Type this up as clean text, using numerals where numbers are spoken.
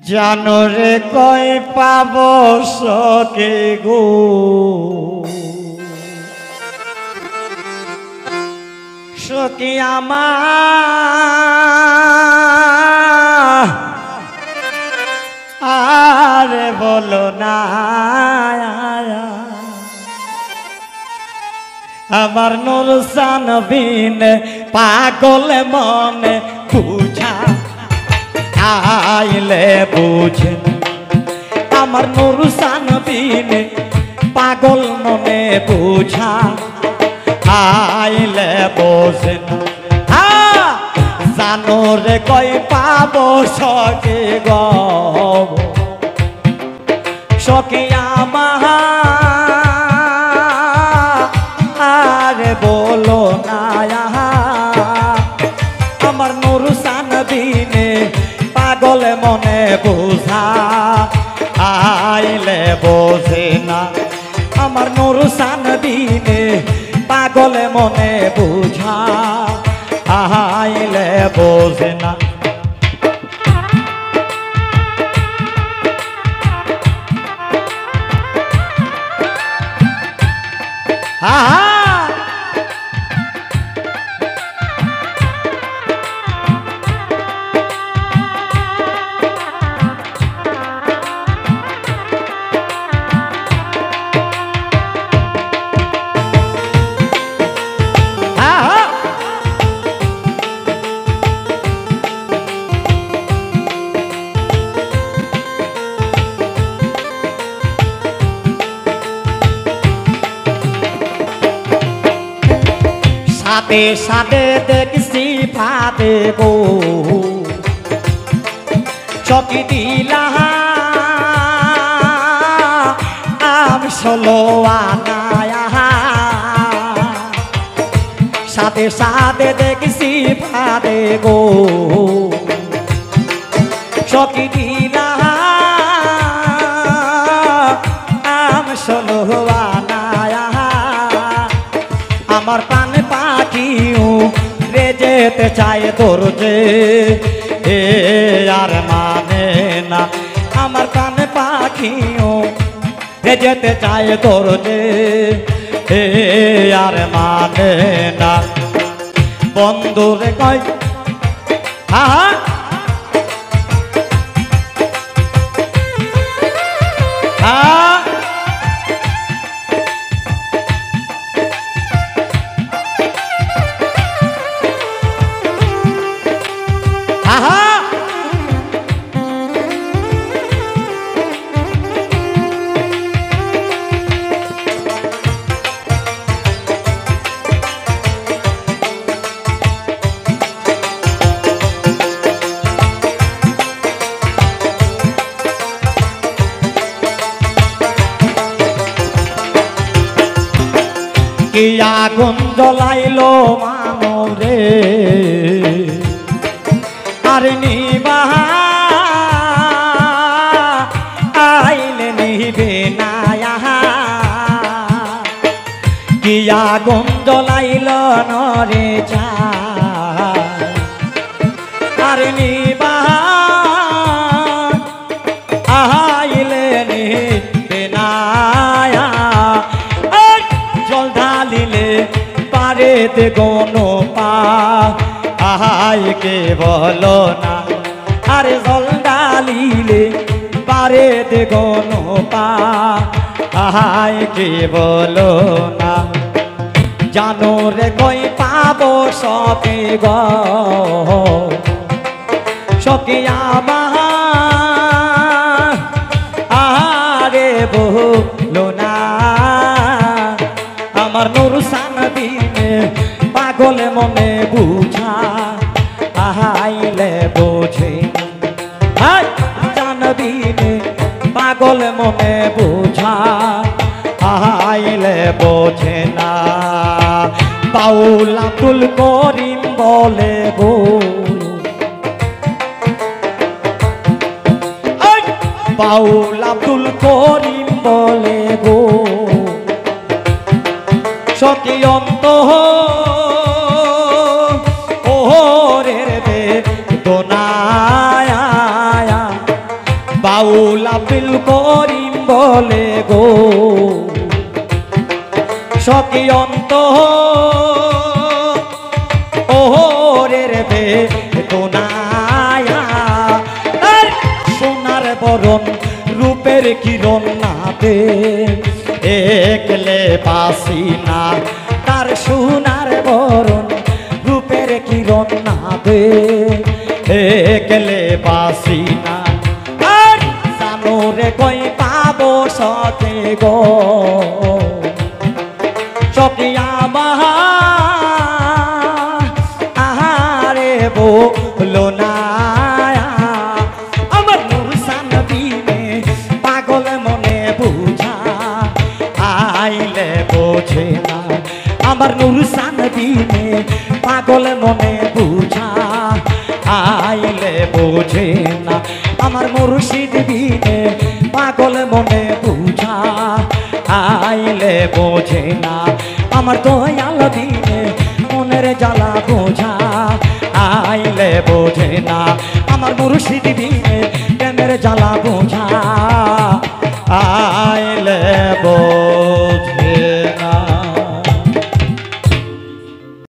জানো রে কই পাব সকে গো সখী আমার আরে বলো না আমার নুরসান বিন পাগল মনে বুঝা আইলে বুঝে আমার নুরসান বিন পাগল মনে বুঝা আইলে বোঝে না জানো রে কই পাবো সখী গো সখী আমার আরে বলো না আমার নুরসান বিনে পাগল মনে বুঝা আইলে বোঝে না আমার নুরসান বিনে পাগল মনে বুঝা আইলে বোঝে না সাথে সাথে দেখছি ফাদে গো চকি দিলা আমি ষোলো আনায়া সাথে সাথে দেখছি ফাদে গো চকি দিলা আমি ষোলো আনায়া আমার প্রাণ পাখিও রে যেতে চায় তোর যে এ আর মানে না আমার প্রাণ পাখিও রে যেতে চায় তোর যে এ আর মানে না বন্ধু রে কই কি আগুন জ্বলাইলো মানব রে আর নিবা আইলে নিবে না কি আগুন জ্বলাইলো নরে চা আর নিবা আইলে নিবে না পারেতে কোনো পা আহাই কে বলো না আরে জল ডালিলে পারেতে কোনো পা আহাই কে বলো না জানো রে কই পাবো সখী গো সখী আমার আরে বলো না আমার নুরসান বিনে পাগল মনে বুঝা আইলে বোঝে জান বিনে পাগল মনে বুঝা আইলে বোঝে না বাউল আব্দুল করিম বলে গো বাউল আব্দুল করিম বলে গো সখী অন্ত ওরে রে দোনায়া বাউল আব্দুল করিম বলে গো সখী অন্ত ওরে বেদনায়া সোনার বরণ রূপের কিরণ নাতে একলে বাসি না তার সোনার বরণ রূপের কিরণ নাতে একলে বাসি না আর জানোরে কই পাবো সতে গো সখী আহারে বলো না আমার নুরসান বিনে পাগল মনে বুঝা আইলে বোঝে না আমার নুরসান বিনে পাগল মনে বুঝা আইলে বোঝে না আমার মুর্শিদ বিনে পাগল মনে বুঝা আইলে বোঝে না আমার দয়াল বিনে মনের জ্বালা বোঝা আইলে বোঝে না আমার মুর্শিদ বিনে প্রেমের জ্বালা বোঝা